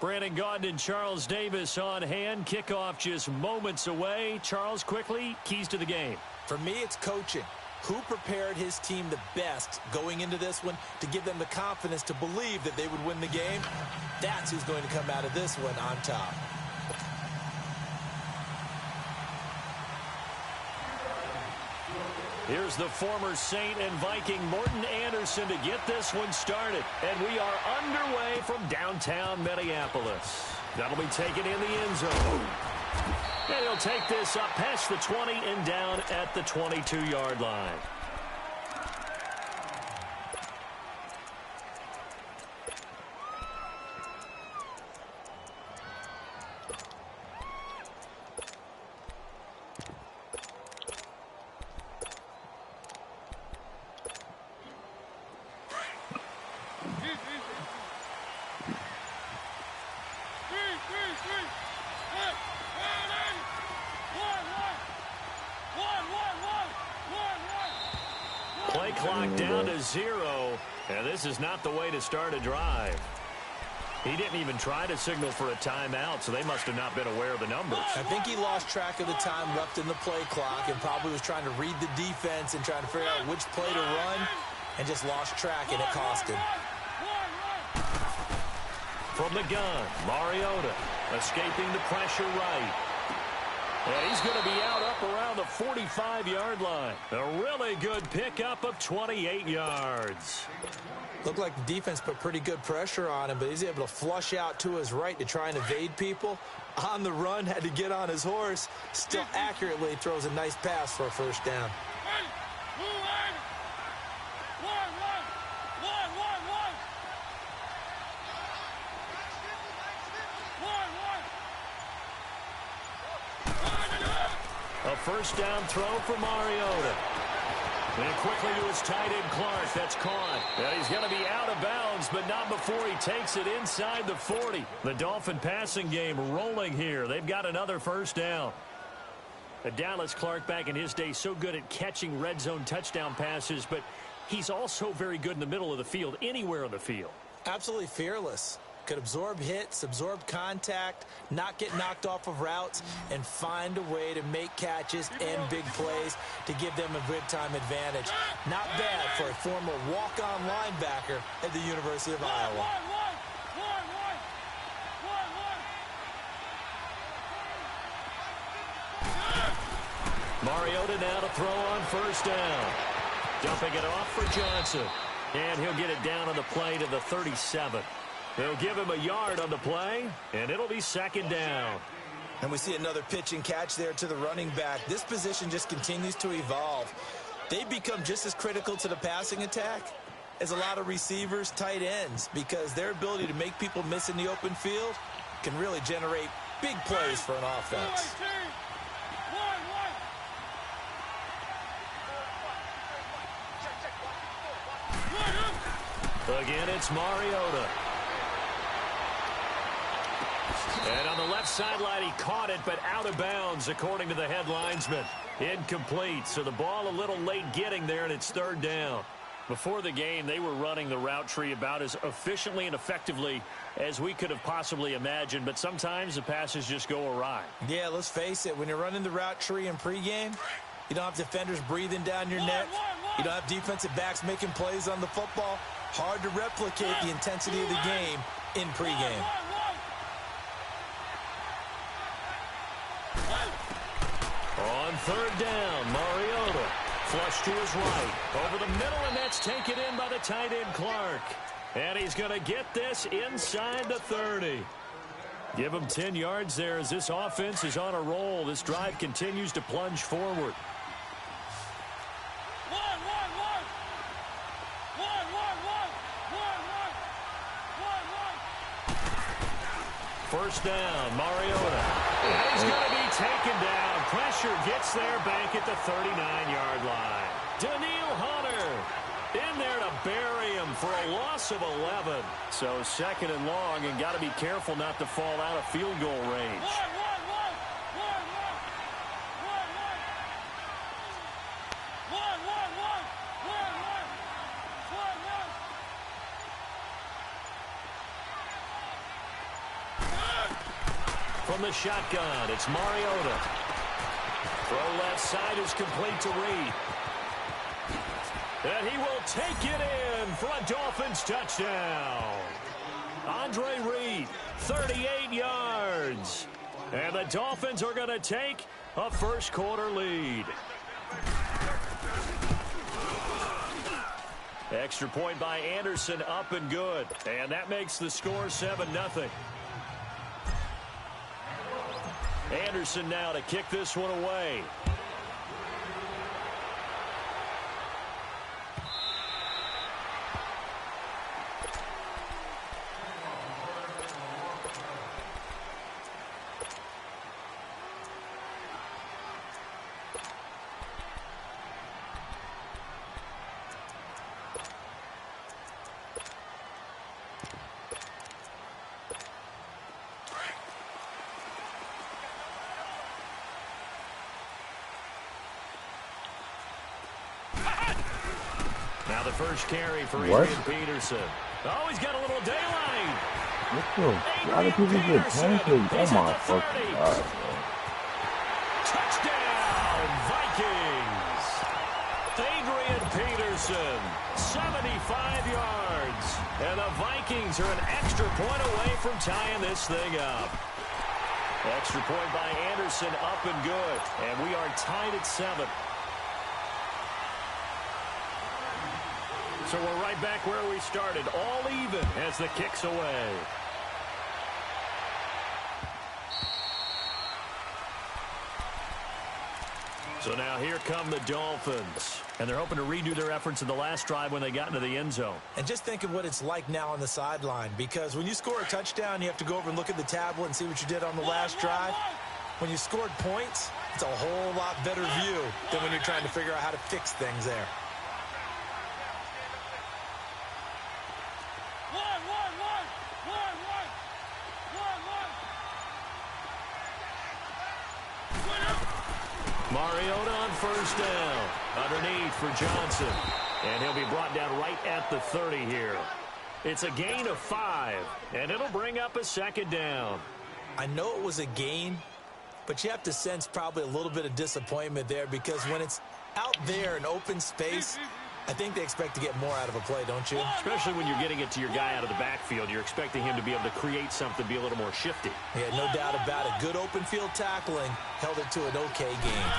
Brandon Gaudin and Charles Davis on hand. Kickoff just moments away. Charles, quickly, keys to the game. For me, it's coaching. Who prepared his team the best going into this one to give them the confidence to believe that they would win the game? That's who's going to come out of this one on top. Here's the former Saint and Viking Morton Anderson to get this one started. And we are underway from downtown Minneapolis. That'll be taken in the end zone. And he'll take this up past the 20 and down at the 22-yard line. Play clock down to 0, and this is not the way to start a drive. He didn't even try to signal for a timeout, so they must have not been aware of the numbers. I think he lost track of the time left in the play clock and probably was trying to read the defense and trying to figure out which play to run and just lost track, and it cost him. From the gun, Mariota escaping the pressure right. And he's going to be out up around the 45-yard line. A really good pickup of 28 yards. Looked like the defense put pretty good pressure on him, but he's able to flush out to his right to try and evade people. On the run, had to get on his horse. Still accurately throws a nice pass for a first down. A first down throw for Mariota. And quickly to his tight end, Clark. That's caught. And he's going to be out of bounds, but not before he takes it inside the 40. The Dolphin passing game rolling here. They've got another first down. Dallas Clark back in his day so good at catching red zone touchdown passes, but he's also very good in the middle of the field, anywhere on the field. Absolutely fearless. Could absorb hits, absorb contact, not get knocked off of routes, and find a way to make catches and big plays to give them a good time advantage. Not bad for a former walk-on linebacker at the University of Iowa. Mariota now to throw on first down. Dumping it off for Johnson. And he'll get it down on the play to the 37. They'll give him a yard on the play, and it'll be second down. And we see another pitch and catch there to the running back. This position just continues to evolve. They've become just as critical to the passing attack as a lot of receivers, tight ends, because their ability to make people miss in the open field can really generate big plays for an offense. Again, it's Mariota. And on the left sideline, he caught it, but out of bounds, according to the head linesman. Incomplete, so the ball a little late getting there, and it's third down. Before the game, they were running the route tree about as efficiently and effectively as we could have possibly imagined, but sometimes the passes just go awry. Yeah, let's face it, when you're running the route tree in pregame, you don't have defenders breathing down your neck. You don't have defensive backs making plays on the football. Hard to replicate the intensity of the game in pregame. On third down, Mariota flush to his right. Over the middle, and that's taken in by the tight end, Clark. And he's going to get this inside the 30. Give him 10 yards there as this offense is on a roll. This drive continues to plunge forward. First down, Mariota. And he's going to be taken down. Pressure gets there back at the 39-yard line. Daniil Hunter in there to bury him for a loss of 11. So second and long, and got to be careful not to fall out of field goal range. From the shotgun, it's Mariota. Throw left side is complete to Reed. And he will take it in for a Dolphins touchdown. Andre Reed, 38 yards. And the Dolphins are going to take a first quarter lead. Extra point by Anderson, up and good. And that makes the score 7-0. Anderson now to kick this one away. Now the first carry for Adrian Peterson. Oh, he's got a little daylight. Why do people get pancakes? Oh my fucking God. Touchdown, Vikings. Adrian Peterson, 75 yards. And the Vikings are an extra point away from tying this thing up. Extra point by Anderson, up and good. And we are tied at 7. So we're right back where we started, all even as the kick's away. So now here come the Dolphins. And they're hoping to redo their efforts in the last drive when they got into the end zone. And just think of what it's like now on the sideline, because when you score a touchdown, you have to go over and look at the tablet and see what you did on the last drive. When you scored points, it's a whole lot better view than when you're trying to figure out how to fix things there. Mariota on first down. Underneath for Johnson. And he'll be brought down right at the 30 here. It's a gain of 5. And it'll bring up a second down. I know it was a gain, but you have to sense probably a little bit of disappointment there, because when it's out there in open space, I think they expect to get more out of a play, don't you? Especially when you're getting it to your guy out of the backfield. You're expecting him to be able to create something, be a little more shifty. Yeah, no doubt about it. Good open field tackling held it to an okay game.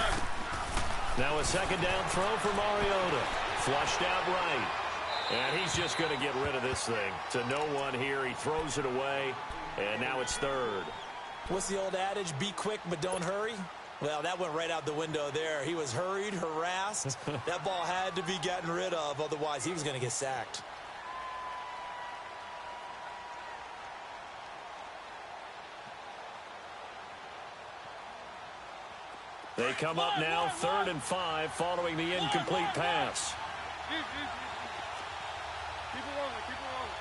Now a second down throw for Mariota. Flushed out right. And he's just going to get rid of this thing. To no one here. He throws it away. And now it's third. What's the old adage? Be quick, but don't hurry. Well, that went right out the window there. He was hurried, harassed. That ball had to be gotten rid of. Otherwise, he was going to get sacked. They come up now 3rd and 5 following the incomplete pass. Keep it rolling, keep it rolling.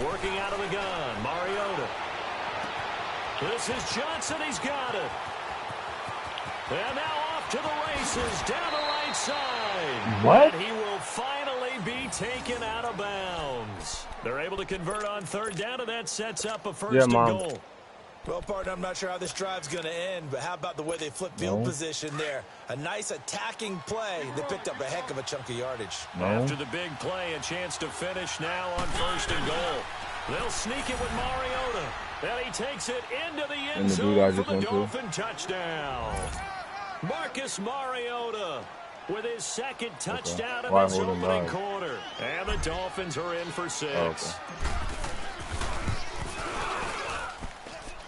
Working out of the gun, Mariota. This is Johnson, he's got it. And now off to the races, down the right side. What? And he will finally be taken out of bounds. They're able to convert on 3rd down, and that sets up a first and goal. Well, partner, I'm not sure how this drive's going to end, but how about the way they flip field position there? A nice attacking play that picked up a heck of a chunk of yardage. After the big play, a chance to finish now on 1st and goal. They'll sneak it with Mariota. And he takes it into the end zone for the Dolphin touchdown. Marcus Mariota with his 2nd touchdown in this opening quarter. And the Dolphins are in for 6.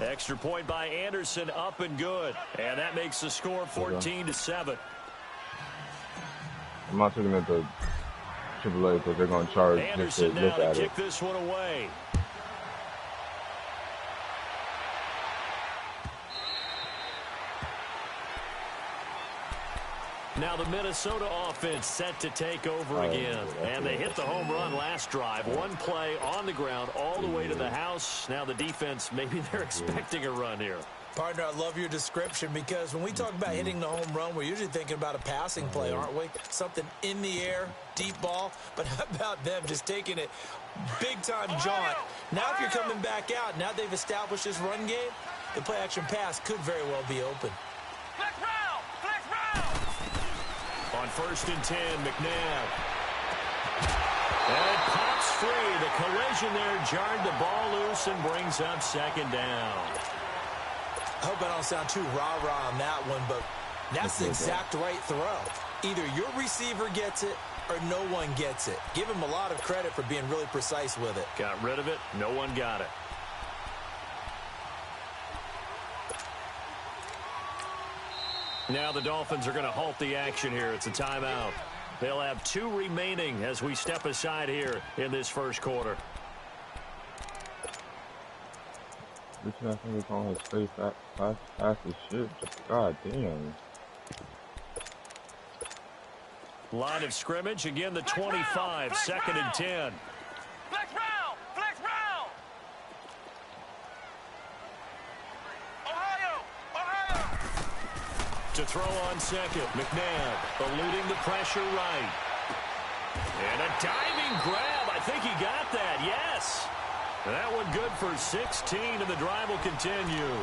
Extra point by Anderson, up and good. And that makes the score 14-7. I'm not taking it to AAA because they're going to charge just to look at it. Kick this one away. Now the Minnesota offense set to take over again. And they hit the home run last drive. One play on the ground all the way to the house. Now the defense, maybe they're expecting a run here. Partner, I love your description because when we talk about hitting the home run, we're usually thinking about a passing play, aren't we? Something in the air, deep ball. But how about them just taking it big-time jaunt? Now if you're coming back out, now they've established this run game, the play-action pass could very well be open. Flex round! Flex round! On 1st and 10, McNabb. And it pops free. The collision there jarred the ball loose and brings up 2nd down. I hope I don't sound too rah-rah on that one, but that's the exact right throw. Either your receiver gets it or no one gets it. Give him a lot of credit for being really precise with it. Got rid of it. No one got it. Now the Dolphins are going to halt the action here. It's a timeout. They'll have 2 remaining as we step aside here in this first quarter. This guy thinks on his face fast as shit. God damn. Line of scrimmage, again the 25, 2nd and 10. Flex round! Flex round! Ohio! To throw on 2nd, McNabb eluding the pressure right. And a diving grab. I think he got that, yes. That one good for 16, and the drive will continue.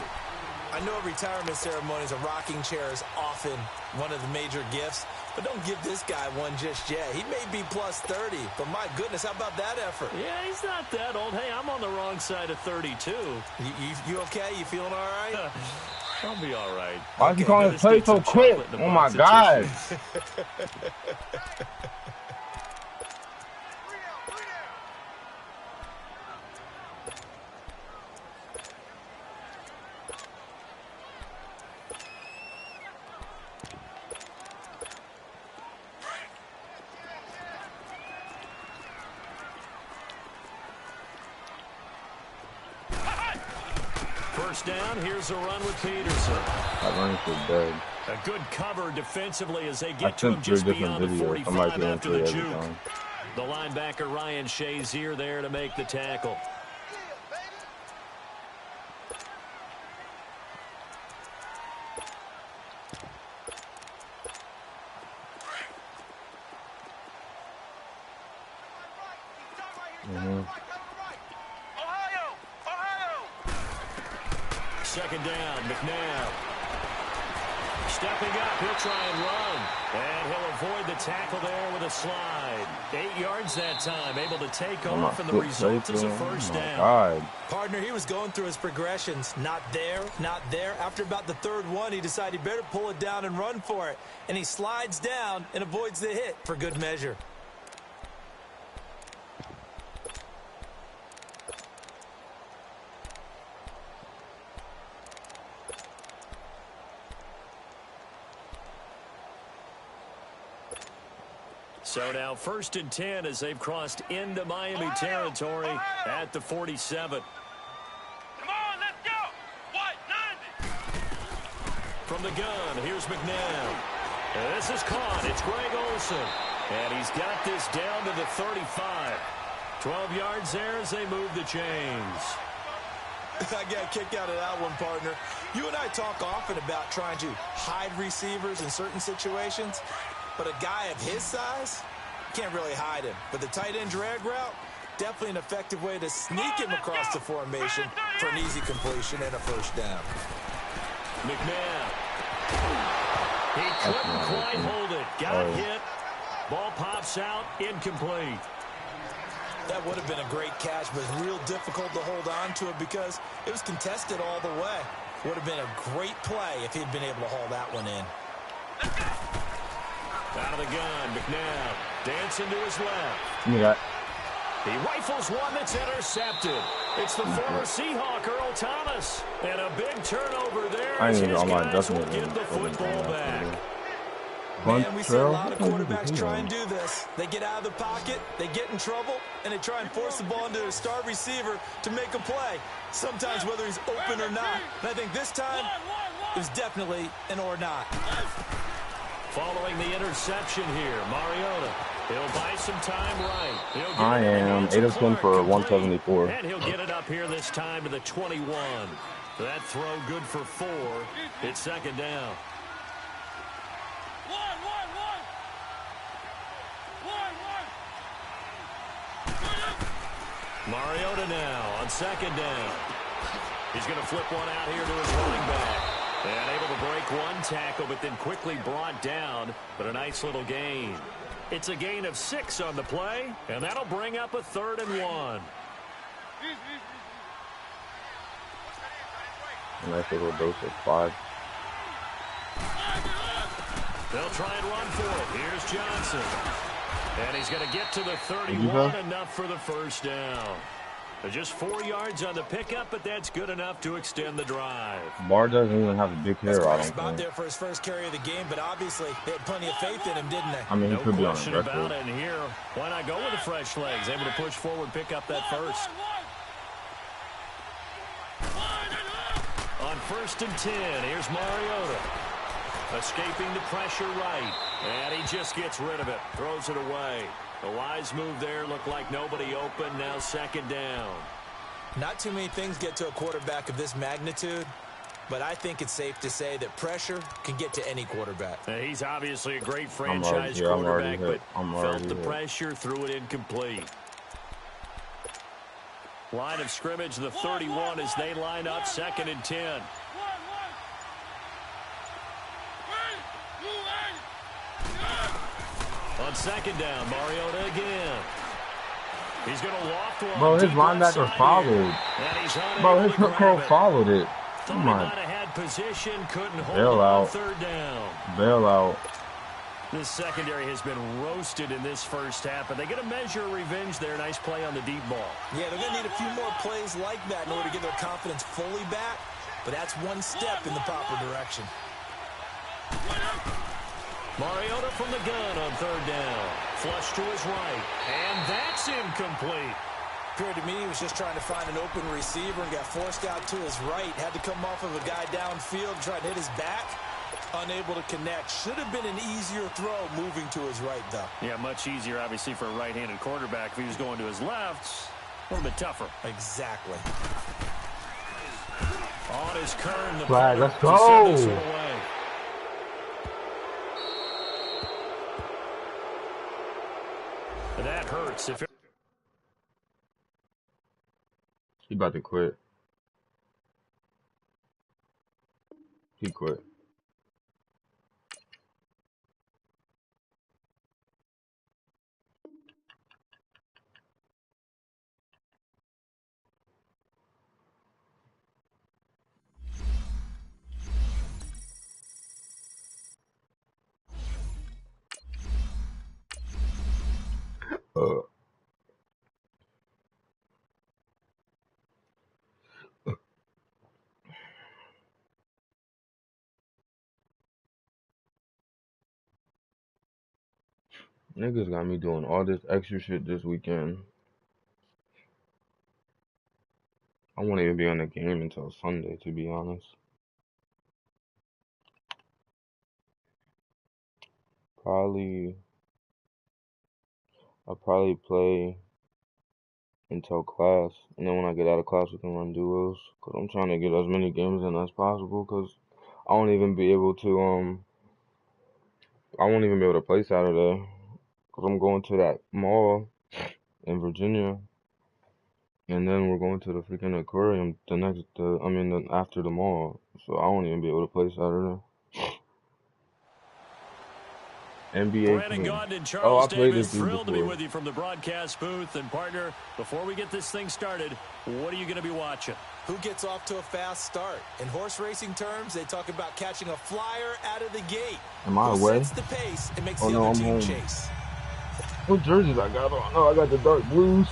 I know retirement ceremonies, a rocking chair is often one of the major gifts, but don't give this guy one just yet. He may be plus 30, but my goodness, how about that effort? Yeah, he's not that old. Hey, I'm on the wrong side of 32. You okay? You feeling all right? I'll be all right. Why is he calling his play so quick? Oh, my God. First down, here's a run with Peterson. That run is dead. A good cover defensively as they get to him just beyond the 45 after the juke. The linebacker Ryan Shazier there to make the tackle. Second down, McNabb. Stepping up, he'll try and run. And he'll avoid the tackle there with a slide. 8 yards that time, able to take off, and the result is a first down. Partner, he was going through his progressions. Not there, not there. After about the 3rd one, he decided he better pull it down and run for it. And he slides down and avoids the hit for good measure. So now 1st and 10 as they've crossed into Miami territory at the 47. Come on, let's go! White, 90! From the gun, here's McNabb. This is caught. It's Greg Olsen. And he's got this down to the 35. 12 yards there as they move the chains. I got a kick out of that one, partner. You and I talk often about trying to hide receivers in certain situations. But a guy of his size, can't really hide him. But the tight end drag route, definitely an effective way to sneak him across the formation for an easy completion and a first down. McNabb. He couldn't quite hold it. Got hit. Ball pops out, incomplete. That would have been a great catch, but real difficult to hold on to it because it was contested all the way. Would have been a great play if he'd been able to haul that one in. Out of the gun, McNabb dancing to his left. Yeah. He rifles one that's intercepted. It's the former Seahawk, Earl Thomas. And a big turnover there as his guys will get the football back. Man, we see a lot of quarterbacks try and do this. They get out of the pocket, they get in trouble, and they try and force the ball into a star receiver to make a play. Sometimes whether he's open or not. And I think this time, it was definitely an or not. following the interception here. Mariota, he'll buy some time right. I am 8 of 10 for 174. And he'll get it up here this time to the 21. That throw good for 4. It's second down. Mariota now on second down. He's going to flip one out here to his running back. And able to break one tackle, but then quickly brought down. But a nice little gain. It's a gain of 6 on the play, and that'll bring up a 3rd and 1. Nice little dose of 5. They'll try and run for it. Here's Johnson. And he's going to get to the 31, enough for the first down. Just 4 yards on the pickup, but that's good enough to extend the drive. Barr doesn't even have a big hair, I don't think. There for his first carry of the game, but obviously they had plenty of faith in him, didn't they? I mean, he could be on the record. About it. And here, why not go with the fresh legs? Able to push forward, pick up that first. On 1st and 10, here's Mariota. Escaping the pressure right. And he just gets rid of it. Throws it away. The wise move there. Looked like nobody open. Now second down. Not too many things get to a quarterback of this magnitude, but I think it's safe to say that pressure can get to any quarterback. He's obviously a great franchise quarterback, but felt the pressure, threw it incomplete. Line of scrimmage, the 31 as they line up 2nd and 10. On second down, Mariota again. He's going to loft one. Bro, his linebacker followed. Bro, his hook curl followed it. Come on. Position, couldn't hold on 3rd down. Bail out. This secondary has been roasted in this first half, but they get a measure of revenge there. Nice play on the deep ball. Yeah, they're going to need a few more plays like that in order to get their confidence fully back, but that's one step in the proper direction. Mariota from the gun on 3rd down. Flush to his right, and that's incomplete. Appeared to me he was just trying to find an open receiver and got forced out to his right. Had to come off of a guy downfield, try to hit his back. Unable to connect. Should have been an easier throw moving to his right, though. Yeah, much easier, obviously, for a right-handed quarterback. If he was going to his left, a little bit tougher. Exactly. On his Kern, the flag, let's go. That hurts. If he about to quit. He quit. Niggas got me doing all this extra shit this weekend. I won't even be on the game until Sunday, to be honest. I'll probably play until class, and then when I get out of class we can run duos, because I'm trying to get as many games in as possible, because I won't even be able to play Saturday, because I'm going to that mall in Virginia, and then we're going to the freaking aquarium after the mall, so I won't even be able to play Saturday. NBA. I played this thrilled to be with you from the broadcast booth. And partner, before we get this thing started, what are you going to be watching? Who gets off to a fast start? In horse racing terms, they talk about catching a flyer out of the gate. Am I away? Sets the pace and makes the other team chase. What jerseys I got on? Oh, I got the dark blues.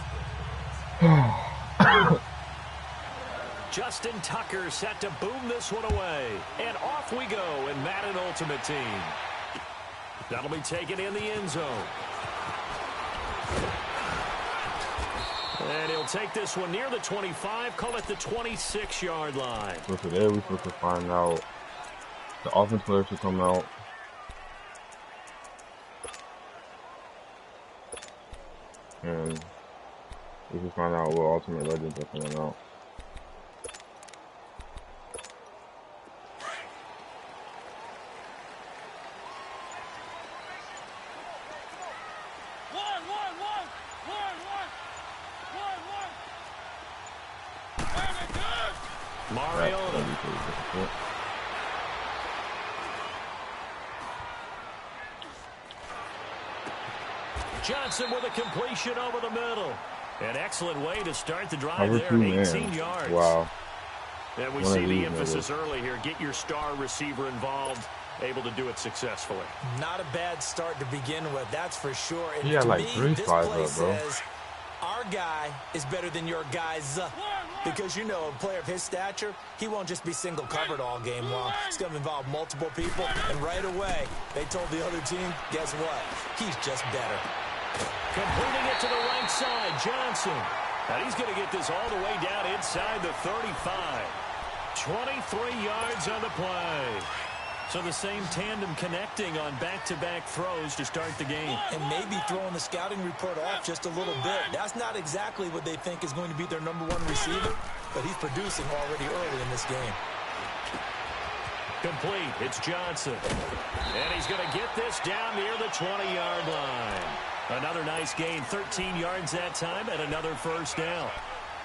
Justin Tucker set to boom this one away. And off we go in Madden Ultimate Team. That'll be taken in the end zone. And he'll take this one near the 25, call it the 26-yard line. So today we're supposed to find out the offense players to come out and we can find out what Ultimate Legends are coming out. Mariota. Johnson with a completion over the middle. An excellent way to start the drive there, 18 yards. Wow. And we see the emphasis early here. Get your star receiver involved, able to do it successfully. Not a bad start to begin with, that's for sure. And he had like me, 3 this slides play up, bro. says our guy is better than your guy's. Because, you know, a player of his stature, he won't just be single covered all game long. It's going to involve multiple people. And right away, they told the other team, guess what? He's just better. Completing it to the right side, Johnson. And he's going to get this all the way down inside the 35. 23 yards on the play. So the same tandem connecting on back-to-back throws to start the game. And maybe throwing the scouting report off just a little bit. That's not exactly what they think is going to be their #1 receiver, but he's producing already early in this game. Complete. It's Johnson. And he's going to get this down near the 20-yard line. Another nice gain, 13 yards that time, and another first down.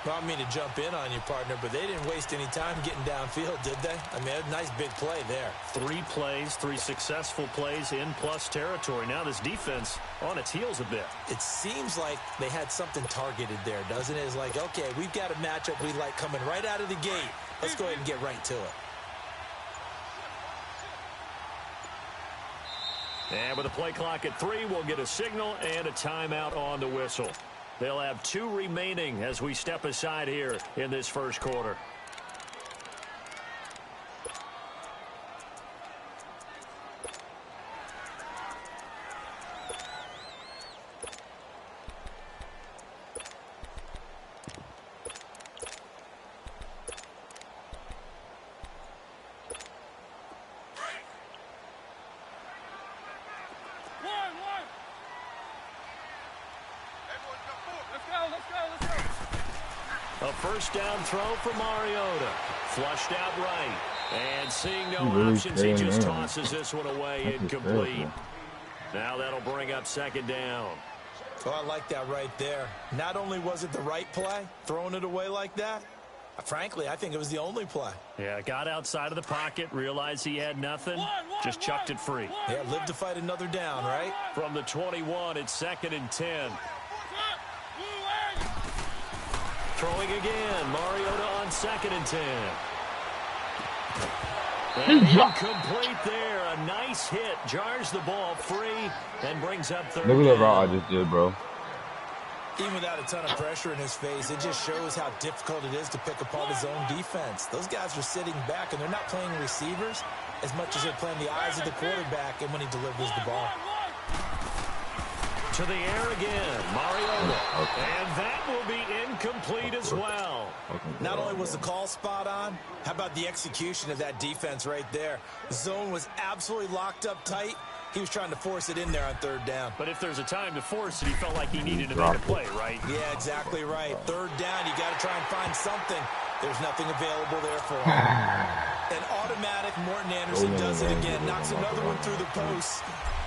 Well, I don't mean to jump in on you, partner, but they didn't waste any time getting downfield, did they? I mean, a nice big play there. 3 plays, 3 successful plays in plus territory. Now this defense on its heels a bit. It seems like they had something targeted there, doesn't it? It's like, okay, we've got a matchup we like coming right out of the gate. Let's go ahead and get right to it. And with the play clock at 3, we'll get a signal and a timeout on the whistle. They'll have 2 remaining as we step aside here in this first quarter. A first down throw for Mariota. Flushed out right. And seeing no options, he just tosses this one away incomplete. Now that'll bring up second down. Oh, I like that right there. Not only was it the right play, throwing it away like that, frankly, I think it was the only play. Yeah, got outside of the pocket, realized he had nothing, just chucked it free. Yeah, live to fight another down, right? From the 21, it's 2nd and 10. Throwing again, Mariota on 2nd and 10. And incomplete there. A nice hit. Jars the ball free and brings up third down. Look at the route I just did, bro. Even without a ton of pressure in his face, it just shows how difficult it is to pick apart his own defense. Those guys are sitting back, and they're not playing receivers as much as they're playing the eyes of the quarterback and when he delivers the ball. To the air again, Mariota. And that will be incomplete as well. Not only was the call spot on, how about the execution of that defense right there? The zone was absolutely locked up tight. He was trying to force it in there on 3rd down. But if there's a time to force it, he felt like he needed to make a play, right? Yeah, exactly right. 3rd down, you got to try and find something. There's nothing available there for him. An automatic Morton Anderson does it again, knocks another one through the post.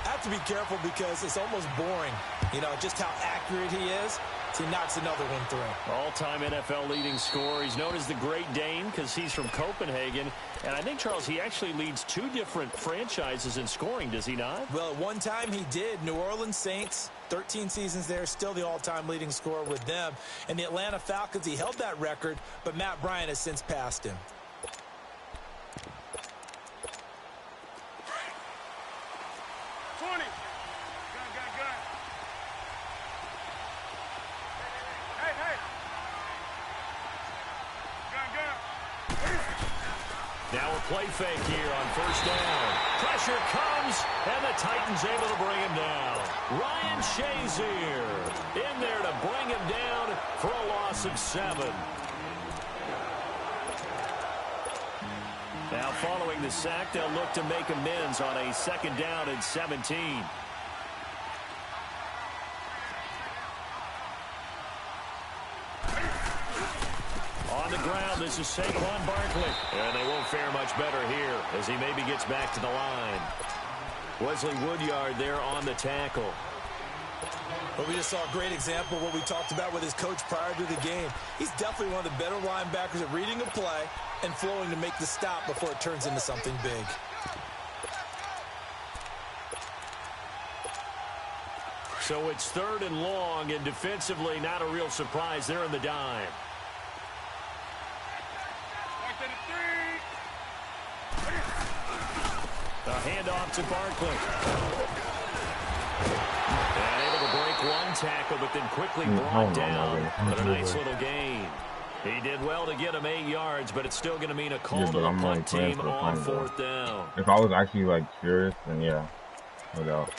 I have to be careful because it's almost boring, you know, just how accurate he is. So he knocks another one through. All-time NFL leading scorer. He's known as the Great Dane because he's from Copenhagen. And I think, Charles, he actually leads 2 different franchises in scoring, does he not? Well, at one time he did. New Orleans Saints, 13 seasons there, still the all-time leading scorer with them. And the Atlanta Falcons, he held that record, but Matt Bryant has since passed him. Now a play fake here on first down. Pressure comes, and the Titans able to bring him down. Ryan Shazier in there to bring him down for a loss of 7. Now following the sack, they'll look to make amends on a 2nd down and 17. On the ground, this is Saquon Barkley. And they won't fare much better here as he maybe gets back to the line. Wesley Woodyard there on the tackle. Well, we just saw a great example of what we talked about with his coach prior to the game. He's definitely one of the better linebackers at reading a play and flowing to make the stop before it turns into something big. So it's 3rd and long, and defensively not a real surprise. They're in the dime. A handoff to Barkley. And able to break one tackle, but then quickly brought down. But a nice little gain. He did well to get him 8 yards, but it's still going to mean a call to the punt team on 4th down. If I was actually, like, serious, then yeah, no doubt.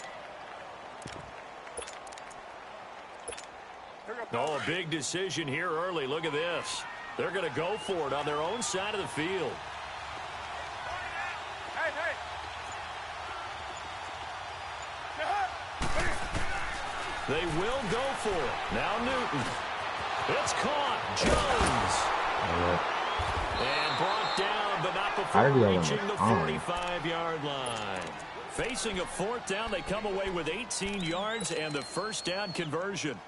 Oh, a big decision here early. Look at this. They're going to go for it on their own side of the field. They will go for it. Now Newton. It's caught. Jones. And brought down, but not before reaching the 45-yard line. Facing a 4th down, they come away with 18 yards and the 1st down conversion.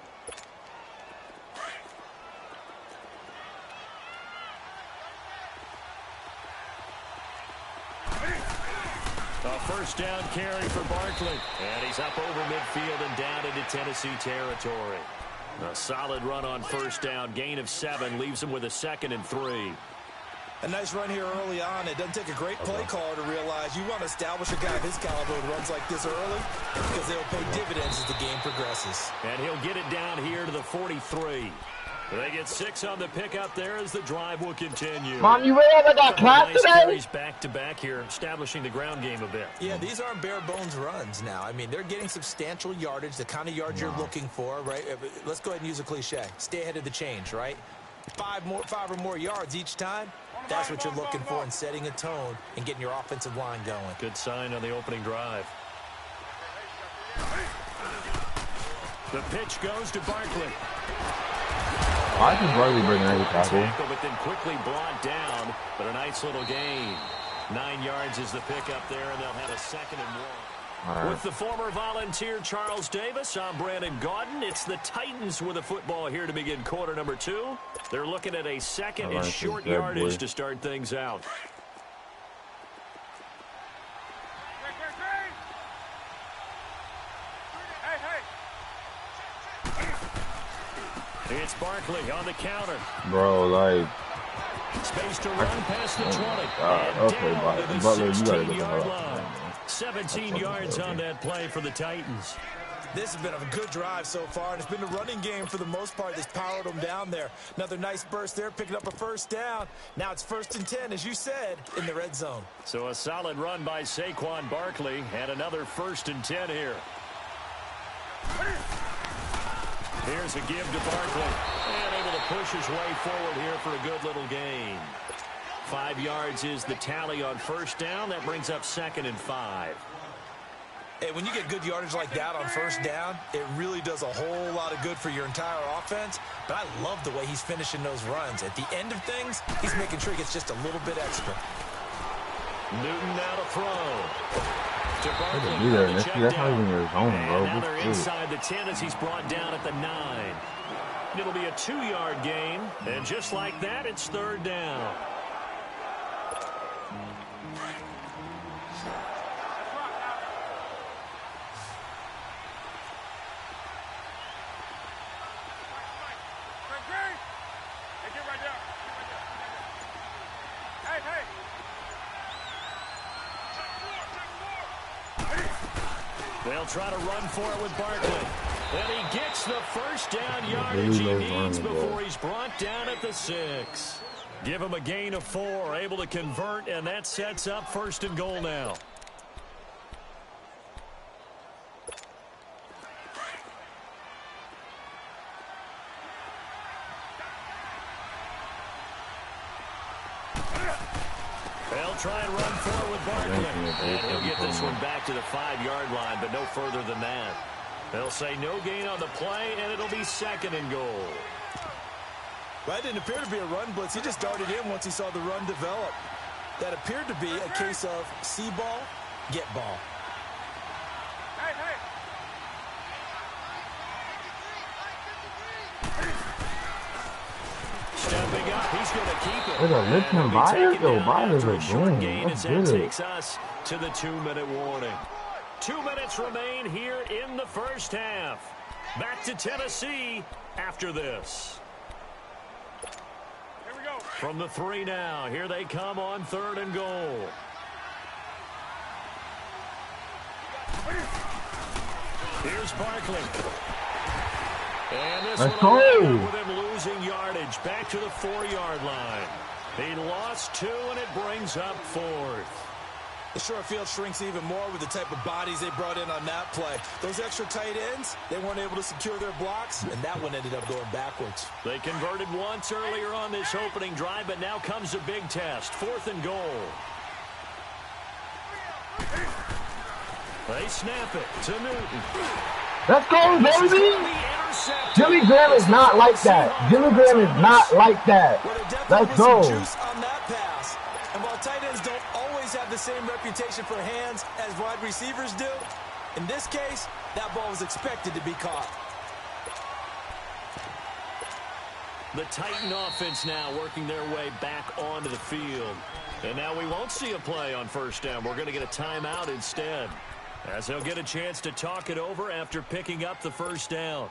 A 1st down carry for Barkley. And he's up over midfield and down into Tennessee territory. A solid run on 1st down. Gain of 7 leaves him with a 2nd and 3. A nice run here early on. It doesn't take a great play caller to realize you want to establish a guy of his caliber who runs like this early because they'll pay dividends as the game progresses. And he'll get it down here to the 43. They get 6 on the pickup there as the drive will continue. Mom, you ready with that class today? He's back-to-back here, establishing the ground game a bit. Yeah, these aren't bare-bones runs now. I mean, they're getting substantial yardage, the kind of yards you're looking for, right? Let's go ahead and use a cliche. Stay ahead of the change, right? 5 or more yards each time. That's what you're looking for in setting a tone and getting your offensive line going. Good sign on the opening drive. The pitch goes to Barkley. Why is Barkley breaking every tackle? But then quickly brought down, but a nice little gain. 9 yards is the pickup there, and they'll have a 2nd and 1. Right. With the former Volunteer Charles Davis, I'm Brandon Gaudin. It's the Titans with the football here to begin quarter number 2. They're looking at a 2nd and short yardage to start things out. It's Barkley on the counter. Bro, like... Space to run past the 20. Okay, Butler, you gotta get the hell out. 17 yards on that play for the Titans. This has been a good drive so far, and it's been a running game for the most part that's powered them down there. Another nice burst there, picking up a 1st down. Now it's 1st and 10, as you said, in the red zone. So a solid run by Saquon Barkley, and another 1st and 10 here. Here's a give to Barkley, and able to push his way forward here for a good little gain. 5 yards is the tally on 1st down. That brings up 2nd and 5. Hey, when you get good yardage like that on 1st down, it really does a whole lot of good for your entire offense. But I love the way he's finishing those runs. At the end of things, he's making sure he gets just a little bit extra. Newton now to throw. To Barkley. That's not even your zone, bro. Now they're inside the 10 as he's brought down at the 9. It'll be a 2-yard gain. And just like that, it's 3rd down. They'll try to run for it with Barkley. And he gets the 1st down yardage he needs before he's brought down at the 6. Give him a gain of 4, able to convert, and that sets up 1st and goal now. They'll try and run forward with Barkley. And he'll get this one back to the 5-yard line, but no further than that. They'll say no gain on the play, and it'll be 2nd and goal. Well, that didn't appear to be a run blitz. He just darted in once he saw the run develop. That appeared to be a case of see ball, get ball. Hey, hey. Stepping up, he's going to keep it. There's a Lipton Byers? Yo, Byers After a is short boom. gain That's as that good. takes us to the 2-minute warning. 2 minutes remain here in the first half. Back to Tennessee after this. Here we go. From the 3 now, here they come on 3rd and goal. Here's Barkley. And this Let's one go. with him losing yardage back to the 4-yard line. He lost 2, and it brings up 4th. The short field shrinks even more with the type of bodies they brought in on that play. Those extra tight ends, they weren't able to secure their blocks, and that one ended up going backwards. They converted once earlier on this opening drive, but now comes a big test. 4th and goal. They snap it to Newton. Let's go, This is baby! gonna be intercepted. Jimmy Graham is not like that. Jimmy Graham is not like that. Well, there definitely Let's was go. some juice on that pass. And while tight ends don't always have the same reputation for hands as wide receivers do, in this case, that ball was expected to be caught. The Titan offense now working their way back onto the field. And now we won't see a play on 1st down. We're going to get a timeout instead, as they'll get a chance to talk it over after picking up the 1st down.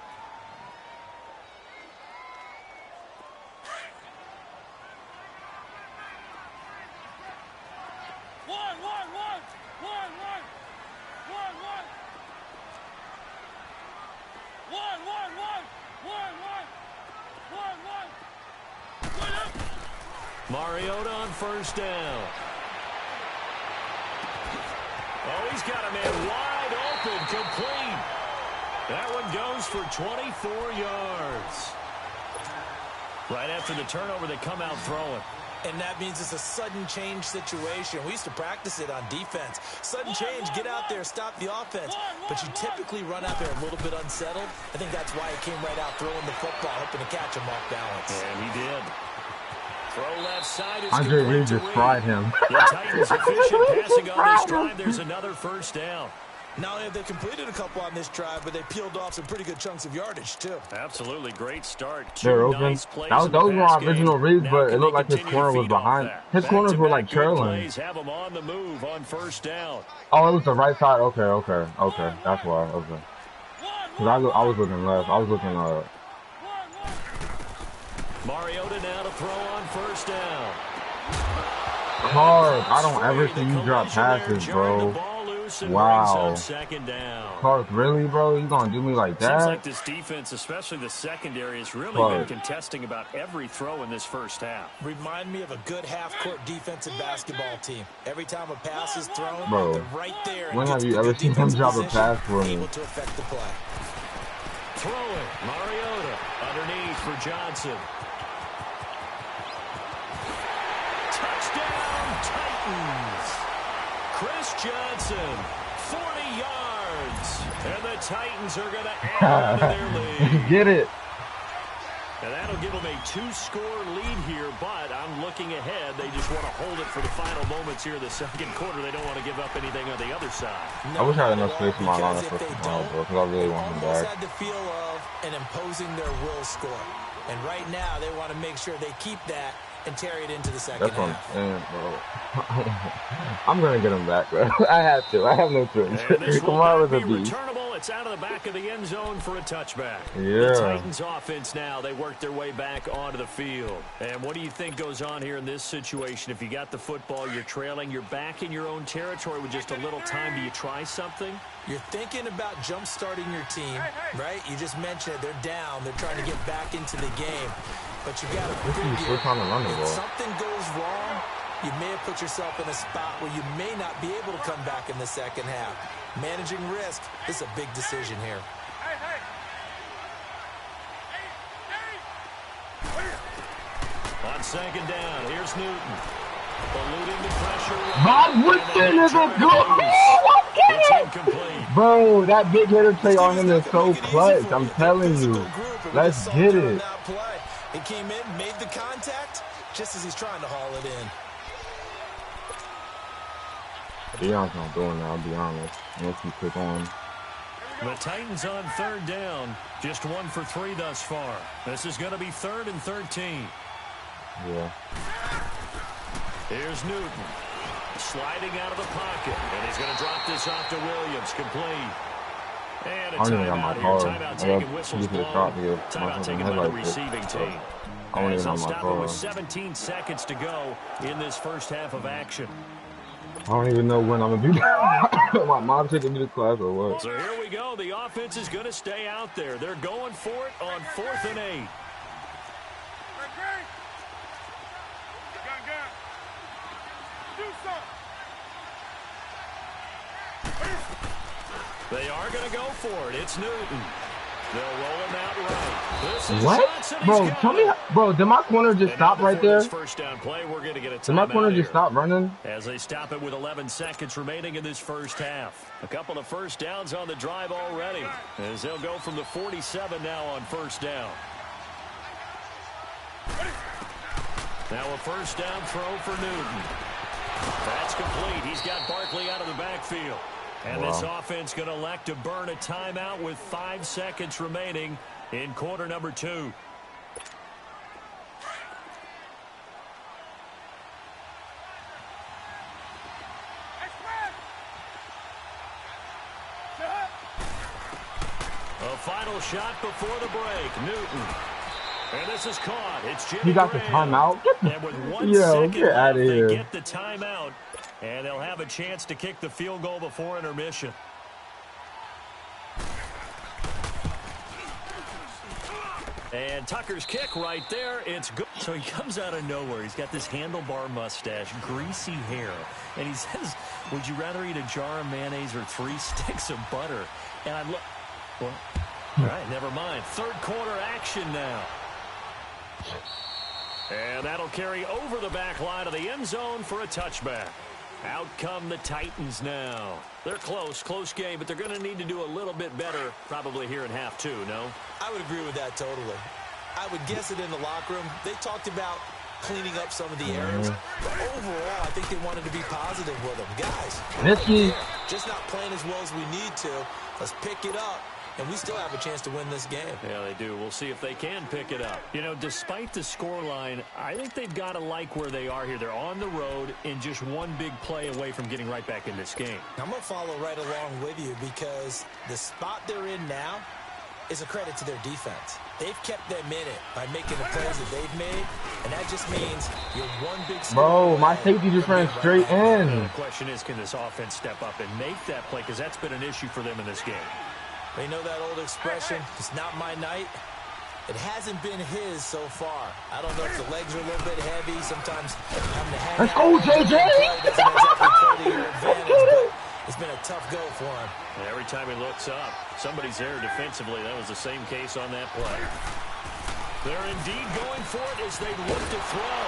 Mariota on 1st down. Oh, he's got a man wide open, complete. That one goes for 24 yards. Right after the turnover, they come out throwing. And that means it's a sudden change situation. We used to practice it on defense. Sudden change, get out there, stop the offense. But you typically run out there a little bit unsettled. I think that's why he came right out throwing the football, hoping to catch him off balance. And he did. Throw left side is Andre complete Reed to just Reed. fried him. The Titans efficient passing on this drive. There's another 1st down. Not only have they completed a couple on this drive, but they peeled off some pretty good chunks of yardage, too. Absolutely great start. They're 2 open. nice plays Those in the were pass our original game. reads, Now but it can looked they like his continue corner to was feed off behind. that? His corners were like Back-to-back good trailing. plays have them on the move on 1st down. Oh, it was the right side. Okay. That's why. Okay. Because I was looking left. I was looking Mariota now to throw on 1st down. Clark, I don't ever see you drop passes, bro. Wow. 2nd down. Clark, really, bro? You gonna do me like Seems like that? this defense, especially the secondary, has really Clark. been contesting about every throw in this 1st half. Remind me of a good half-court defensive basketball team. Every time a pass is thrown, Bro, they're right there. when and have get you to ever good seen him defensive drop a position, pass for me? able to affect the play. Throwing, Mariota underneath for Johnson. Touchdown, Titans. Chris Johnson, 40 yards. And the Titans are going to add on to their lead. Get it. And that'll give them a 2-score lead here, but I'm looking ahead. They just want to hold it for the final moments here in the 2nd quarter. They don't want to give up anything on the other side. I wish I had enough space in my lineup Because for if they tomorrow, don't, bro, because I really want him almost back. had the feel of an imposing their will score. And right now, they want to make sure they keep that and carry it into the 2nd That's what I'm half. saying, bro. I'm gonna get him back, bro. I have to. I have no choice. And this will Kamara was not a be beast. returnable. It's out of the back of the end zone for a touchback. Yeah. The Titans offense now, they work their way back onto the field. And what do you think goes on here in this situation? If you got the football, you're trailing, you're back in your own territory with just a little time. Do you try something? You're thinking about jump-starting your team, right? You just mentioned it. They're down. They're trying to get back into the game. But you got to figure, We're trying to run the if ball. something goes wrong, you may have put yourself in a spot where you may not be able to come back in the 2nd half. Managing risk is a big decision here. On 2nd down, here's Newton. Eluding the pressure. Bob Woodson is a good. Oh, It's let's incomplete. Bro, that big hitter play on him is so clutch. I'm telling you. Let's get it. He came in, made the contact, just as he's trying to haul it in. Deion's not doing that, I'll be honest. Unless you click on. The Titans on 3rd down. Just 1 for 3 thus far. This is going to be 3rd and 13. Yeah. Here's Newton. Sliding out of the pocket. And he's going to drop this off to Williams. Complete. And a timeout here. Timeout taken, whistles blown. Timeout taken by the receiving team. As they'll stop it with 17 seconds to go in this first half of action. I don't even know when I'm going to be there. My mom taking me to class or what? So here we go. The offense is going to stay out there. They're going for it on 4th and 8. They are going to go for it. It's Newton. They'll roll him out right. This is what? Johnson. Bro, tell me, bro, did my corner just stop right there? First down play, we're going to get a did my corner just stop running? As they stop it with 11 seconds remaining in this first half. A couple of first downs on the drive already. As they'll go from the 47 now on first down. Now a first down throw for Newton. That's complete. He's got Barkley out of the backfield. And this offense going to elect to burn a timeout with 5 seconds remaining in quarter number 2. A final shot before the break. Newton. And this is caught. It's Jimmy He got the Graham. timeout? And with 1 second get out left, of here. they get the timeout. And they'll have a chance to kick the field goal before intermission. And Tucker's kick right there. It's good. So he comes out of nowhere. He's got this handlebar mustache, greasy hair. And he says, would you rather eat a jar of mayonnaise or 3 sticks of butter? And I look. Well, all right, never mind. 3rd quarter action now. And that'll carry over the back line of the end zone for a touchback. Out come the Titans now. They're close game, but they're going to need to do a little bit better probably here in half 2, no? I would agree with that totally. I would guess it in the locker room. They talked about cleaning up some of the errors, but overall, I think they wanted to be positive with them. Guys, just not playing as well as we need to. Let's pick it up. And we still have a chance to win this game. Yeah, they do. We'll see if they can pick it up. You know, despite the scoreline, I think they've got to like where they are here. They're on the road and just 1 big play away from getting right back in this game. I'm going to follow right along with you because the spot they're in now is a credit to their defense. They've kept them in it by making the plays that they've made, and that just means you're 1 big score. Bro, my safety just ran straight in. The question is, can this offense step up and make that play? Because that's been an issue for them in this game. They know that old expression, it's not my night. It hasn't been his so far. I don't know if the legs are a little bit heavy. Sometimes having to hang Let's go, JJ! doesn't exactly play to your advantage, but it's been a tough go for him. And every time he looks up, somebody's there defensively. That was the same case on that play. They're indeed going for it as they look to throw.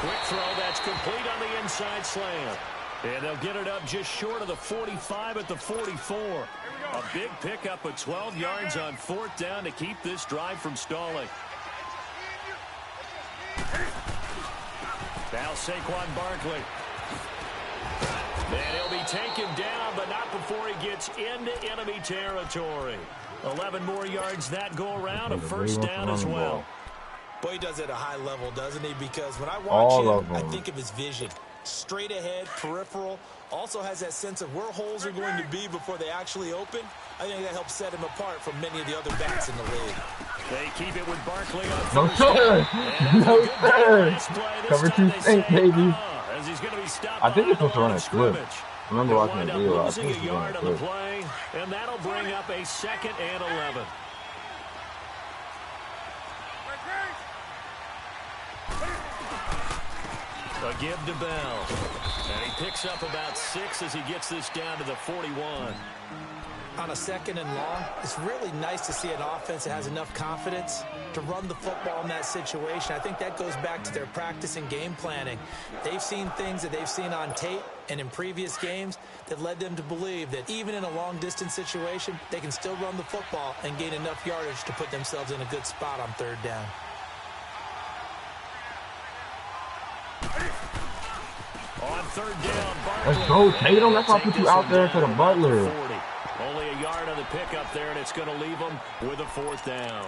Quick throw, that's complete on the inside slam. And they'll get it up just short of the 45 at the 44. A big pickup of 12 yards on 4th down to keep this drive from stalling. Now Saquon Barkley. And he'll be taken down, but not before he gets into enemy territory. 11 more yards that go around, a first down as well. Boy, he does it at a high level, doesn't he? Because when I watch him, I think of his vision. Straight ahead, peripheral, also has that sense of where holes are going to be before they actually open. I think that helps set him apart from many of the other backs in the league. They keep it with Barkley on No, first sir. No, sir. Cover 2 stink, baby. As he's going to be stopped. I think it's supposed to run a clip. I remember They'll watching wind the up video. I losing think a it's going yard to on the clip. play, and that'll bring up a 2nd and 11. A give to Bell. And he picks up about 6 as he gets this down to the 41. On a 2nd and long, it's really nice to see an offense that has enough confidence to run the football in that situation. I think that goes back to their practice and game planning. They've seen things that they've seen on tape and in previous games that led them to believe that even in a long-distance situation, they can still run the football and gain enough yardage to put themselves in a good spot on 3rd down. third down. Let's Barkley. go, Tatum. That's why I Take put you this out one there down to the about the Butler. 40. Only a yard on the pickup there, and it's going to leave them with a fourth down.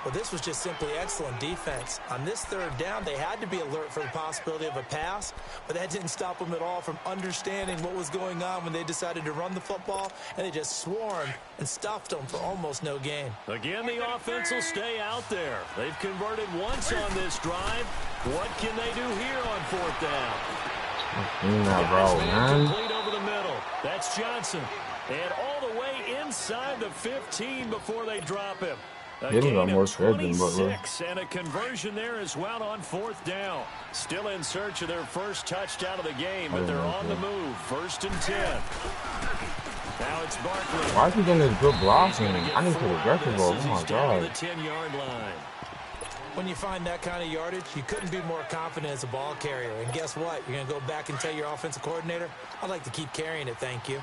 Well, this was just simply excellent defense. On this third down, they had to be alert for the possibility of a pass, but that didn't stop them at all from understanding what was going on when they decided to run the football, and they just swarmed and stuffed them for almost no gain. Again, the offense will stay out there. They've converted once on this drive. What can they do here on fourth down? Complete over the middle. That's Johnson. And all the way inside the 15 before they drop him. A gain of 26 and a conversion there as well on fourth down. Still in search of their first touchdown of the game, but they're on the move. 1st and 10. Now it's Barkley. Why is he getting this good blocking? I need to be aggressive. Oh my God. The 10-yard line. When you find that kind of yardage, you couldn't be more confident as a ball carrier. And guess what? You're going to go back and tell your offensive coordinator, I'd like to keep carrying it, thank you.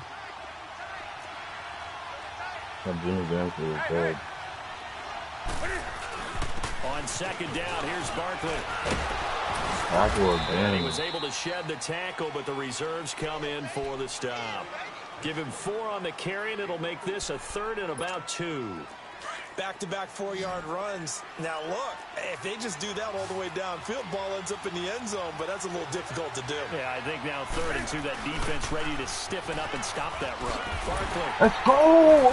Jimmy Graham is good. On second down, here's Barkley. And he was able to shed the tackle, but the reserves come in for the stop. Give him 4 on the carry, and it'll make this a 3rd and about 2. Back-to-back 4-yard runs. Now, look, if they just do that all the way downfield, ball ends up in the end zone, but that's a little difficult to do. Yeah, I think now 3rd and 2, that defense ready to stiffen up and stop that run. Barkley. Let's go!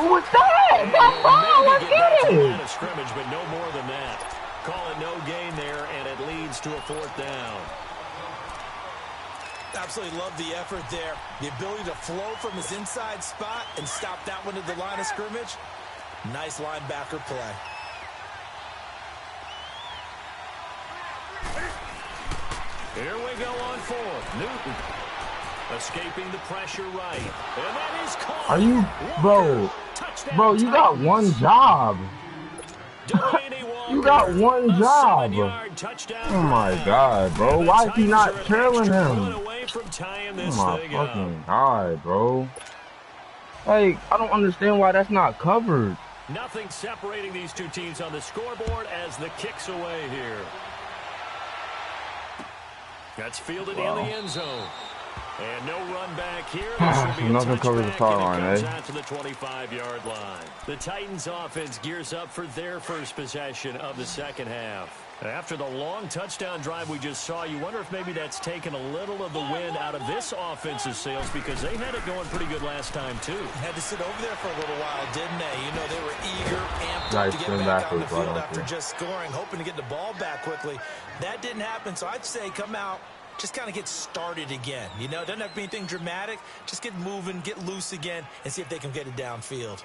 Who was that? That's ball! Let's get it! Line of scrimmage, but no more than that. Call it no gain there, and it leads to a 4th down. Absolutely love the effort there. The ability to flow from his inside spot and stop that one at the line of scrimmage. Nice linebacker play. Here we go on 4th. Newton escaping the pressure right. And that is caught. Are you, bro? Touchdown, Bro, you got one job. You got one job. Oh my God, bro. Why is he not trailing him? Oh my fucking God, bro. Like, I don't understand why that's not covered. Nothing separating these two teams on the scoreboard as the kick's away here. That's fielded in the end zone. And no run back here. Nothing covers the foul line, out to the 25-yard line. The Titans offense gears up for their first possession of the second half. After the long touchdown drive we just saw, you wonder if maybe that's taken a little of the wind out of this offense's sails because they had it going pretty good last time, too. Had to sit over there for a little while, didn't they? You know, they were eager, amped up to get back on the field after just scoring, hoping to get the ball back quickly. That didn't happen, so I'd say come out, just kind of get started again. You know, it doesn't have to be anything dramatic. Just get moving, get loose again, and see if they can get it downfield.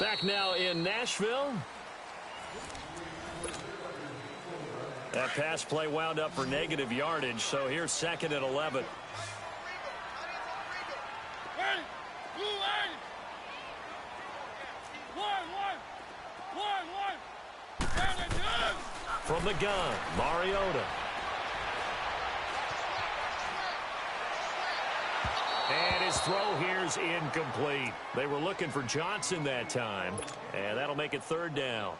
Back now in Nashville. That pass play wound up for negative yardage, so here's 2nd and 11. From the gun, Mariota. And his throw here's incomplete. They were looking for Johnson that time, and that'll make it 3rd down.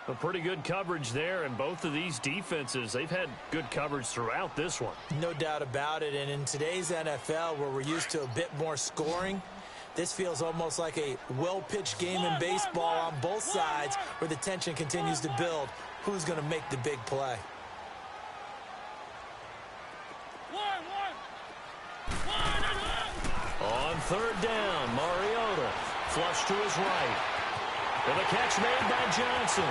A pretty good coverage there, and both of these defenses, they've had good coverage throughout this one. No doubt about it, and in today's NFL, where we're used to a bit more scoring, this feels almost like a well-pitched game in baseball on both sides, where the tension continues to build. Who's going to make the big play? On 3rd down, Mariota, flush to his right. And the catch made by Johnson.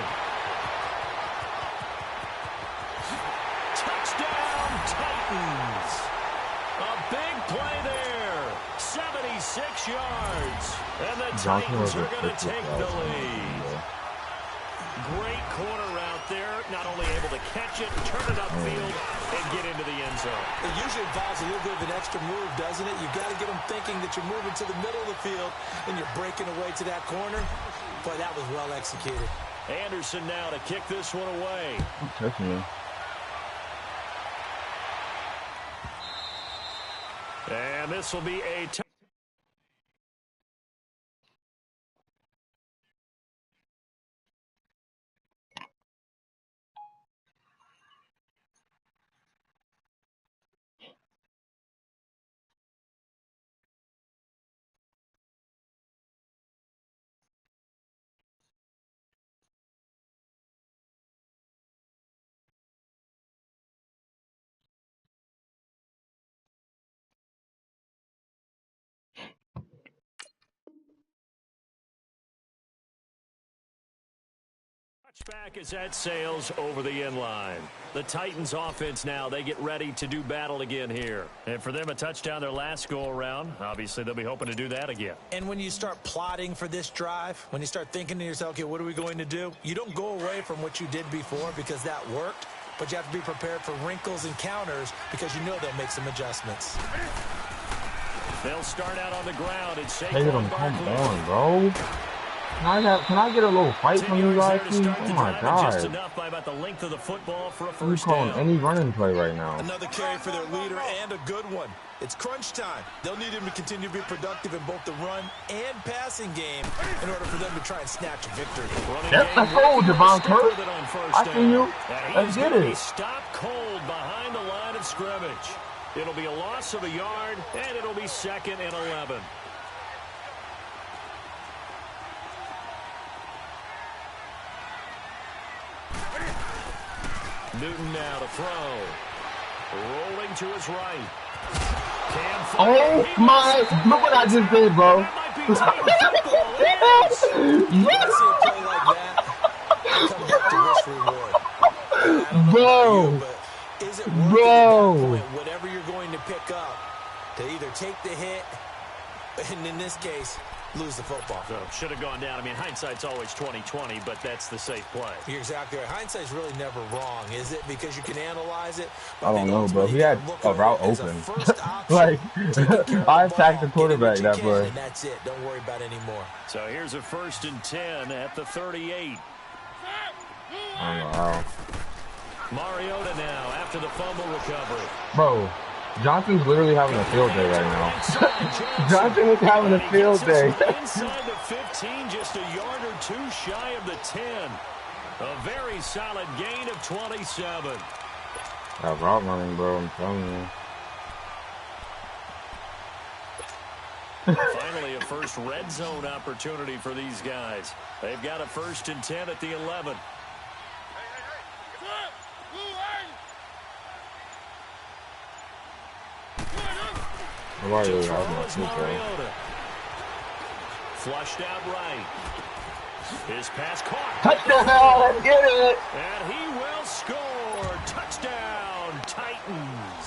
Touchdown, Titans. A big play there. 76 yards. And the Titans are going to take the lead. Great corner route there. Not only able to catch it, turn it upfield, and get into the end zone. It usually involves a little bit of an extra move, doesn't it? You've got to get them thinking that you're moving to the middle of the field and you're breaking away to that corner. Boy, that was well executed. Anderson now to kick this one away. And this will be a Touchback as that sails over the end line. The Titans offense now, they get ready to do battle again here. And for them, a touchdown their last go-around. Obviously, they'll be hoping to do that again. And when you start plotting for this drive, when you start thinking to yourself, okay, what are we going to do? You don't go away from what you did before because that worked, but you have to be prepared for wrinkles and counters because you know they'll make some adjustments. They'll start out on the ground. It's Tatum, come on, bro. Can I get a little fight from you guys, please? Oh my god. Just enough by about the length of the football for a You first calling down. any running play right now? Another carry for their leader and a good one. It's crunch time. They'll need him to continue to be productive in both the run and passing game in order for them to try and snatch a victory. Yes, let's go, Javon Curse. I see you. Let's get it. Stop cold behind the line of scrimmage. It'll be a loss of a yard, and it'll be 2nd and 11. Newton now to throw. Rolling to his right. Oh my, look what I just did, bro. You see a play like that, come back to risk reward. I don't know Bro. about you, but is it worth it at Bro. that point, whatever you're going to pick up, to either take the hit, and in this case, lose the football? So should have gone down. I mean, hindsight's always 20/20, but that's the safe play. You're exactly right. Hindsight's really never wrong, is it? Because you can analyze it. I don't know, bro. He had a route open. Like, I attacked the quarterback that play. And that's it. Don't worry about it anymore. So here's a 1st and 10 at the 38. I don't know how. Mariota now after the fumble recovery. Bro, Johnson's literally having a field day right now. Johnson is having a field day. Inside the 15, just a yard or two shy of the 10. A very solid gain of 27. That route running, bro, I'm telling you. Finally, a first red zone opportunity for these guys. They've got a 1st and 10 at the 11. Nobody really has my foot, bro. Mariota. Flushed out right. His pass caught. Touchdown! Let's get it! And he will score. Touchdown, Titans.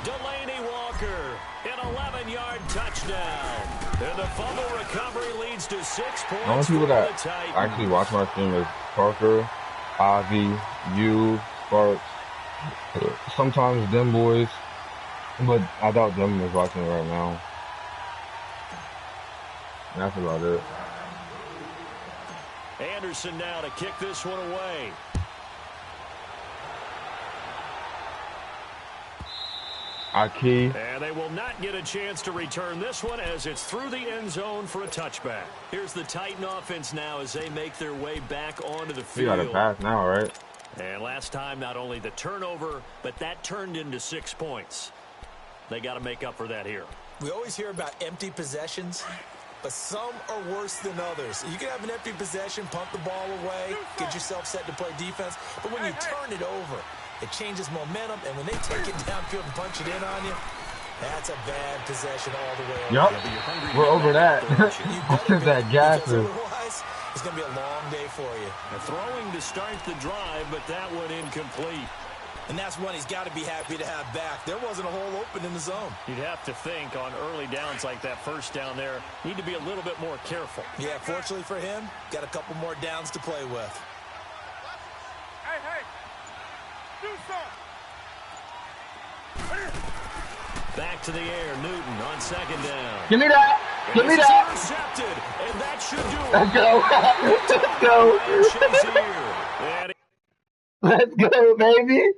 Delaney Walker, an 11-yard touchdown. And the fumble recovery leads to 6 points. The only people for that the Titans. actually watch my stream is Parker, Avi, you, Sparks, sometimes them boys, but I doubt them is watching it right now. And that's about it. Anderson now to kick this one away. Aki. And they will not get a chance to return this one as it's through the end zone for a touchback. Here's the Titan offense now as they make their way back onto the We field. got a pass now, right? And last time, not only the turnover, but that turned into 6 points. They got to make up for that here. We always hear about empty possessions, but some are worse than others. You can have an empty possession, pump the ball away, get yourself set to play defense, but when you turn it over, it changes momentum, and when they take it downfield and punch it in on you, that's a bad possession all the way over. Yup, we're over that. That gas is. Otherwise, it's going to be a long day for you. Throwing to start the drive, but that one incomplete. And that's one he's got to be happy to have back. There wasn't a hole open in the zone. You'd have to think on early downs like that first down there, need to be a little bit more careful. Yeah, fortunately for him, got a couple more downs to play with. Hey, do something. Back to the air, Newton on 2nd down. Give me that! Give me This is that! intercepted, and that should do it. Let's go! Let's go! And Let's go, baby!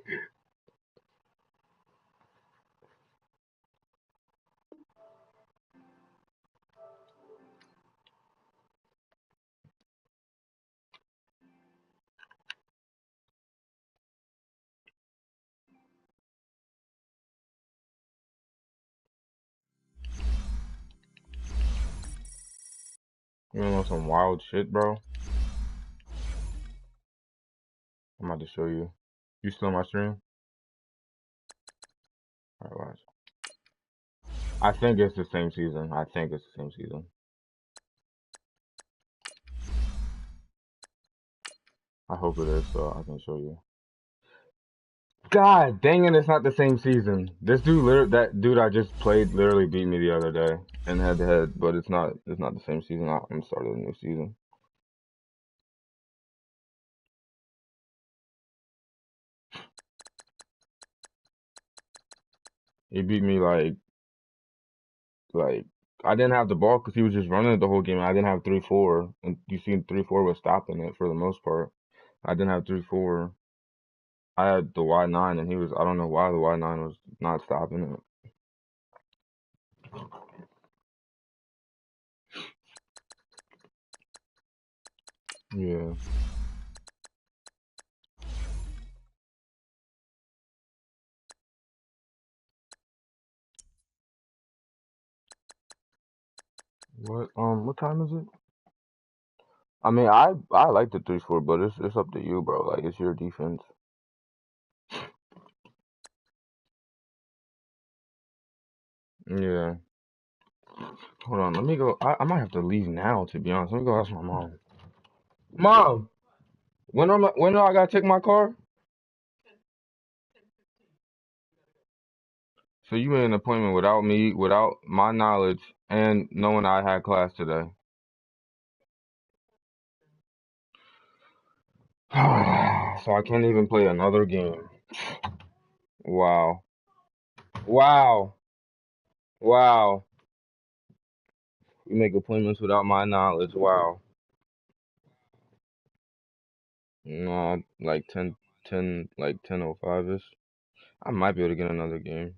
You know some wild shit, bro? I'm about to show you. You still on my stream? Alright, watch. I think it's the same season. I think it's the same season. I hope it is, so I can show you. God dang it, it's not the same season. This dude, that dude I just played literally beat me the other day in head to head, but it's not the same season. I'm starting a new season. He beat me like I didn't have the ball because he was just running it the whole game. I didn't have 3-4, and you see 3-4 was stopping it for the most part. I didn't have 3-4. I had the Y9, and he was, I don't know why the Y9 was not stopping it. Yeah. What time is it? I mean, I like the 3-4, but it's up to you, bro. Like, it's your defense. Yeah. Hold on, let me go. I might have to leave now, to be honest. Let me go ask my mom. Mom, when do I gotta take my car? So you made an appointment without me, without my knowledge, and knowing I had class today. So I can't even play another game. Wow. Wow. Wow. You make appointments without my knowledge. Wow. No, like 10, like 10:05ish. I might be able to get another game.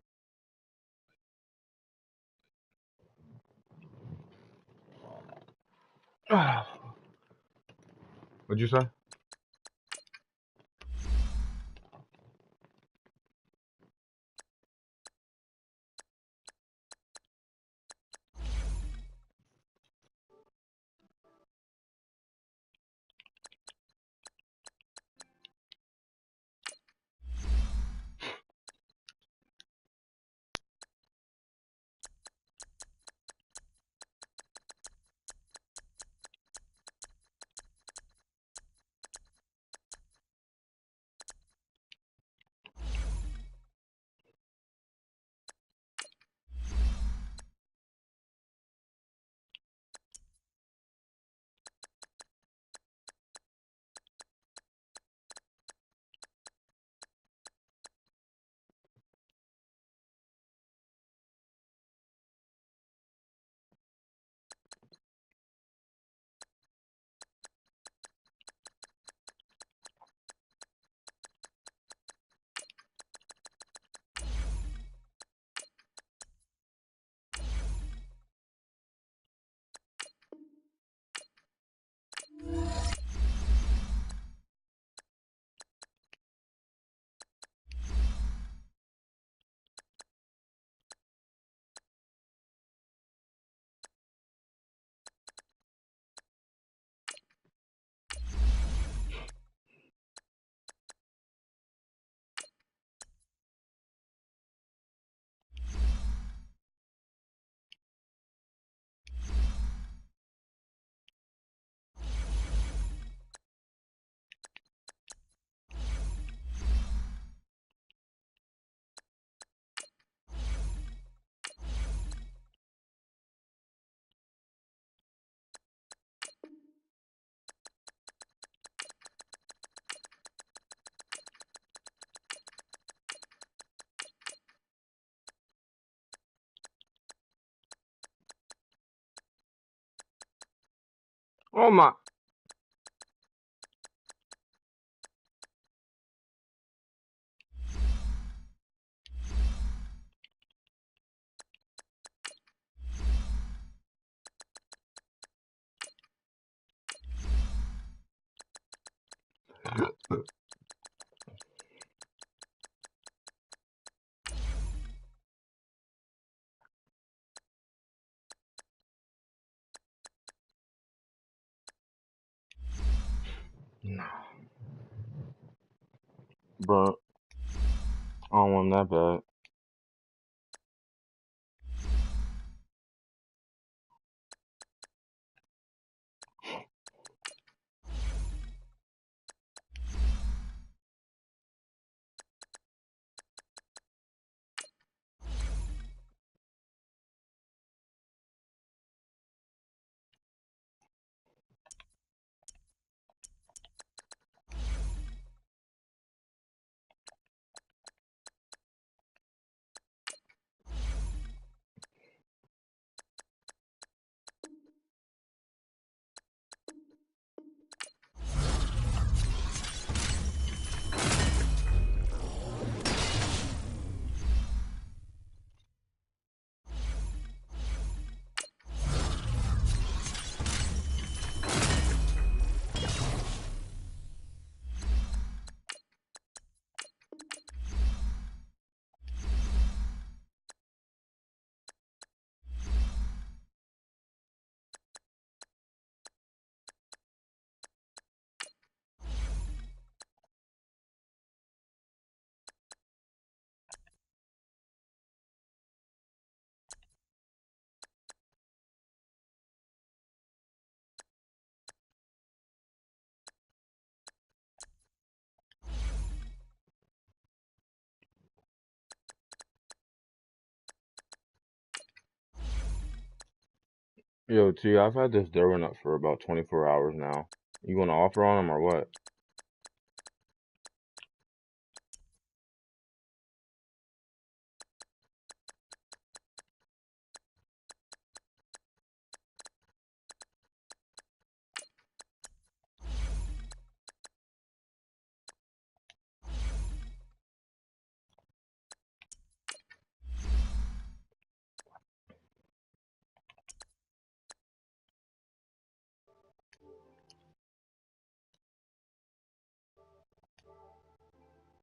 What'd you say? Oh my. Bro, I don't want that bad. Yo, T, I've had this Durga nut for about 24 hours now. You want to offer on them or what?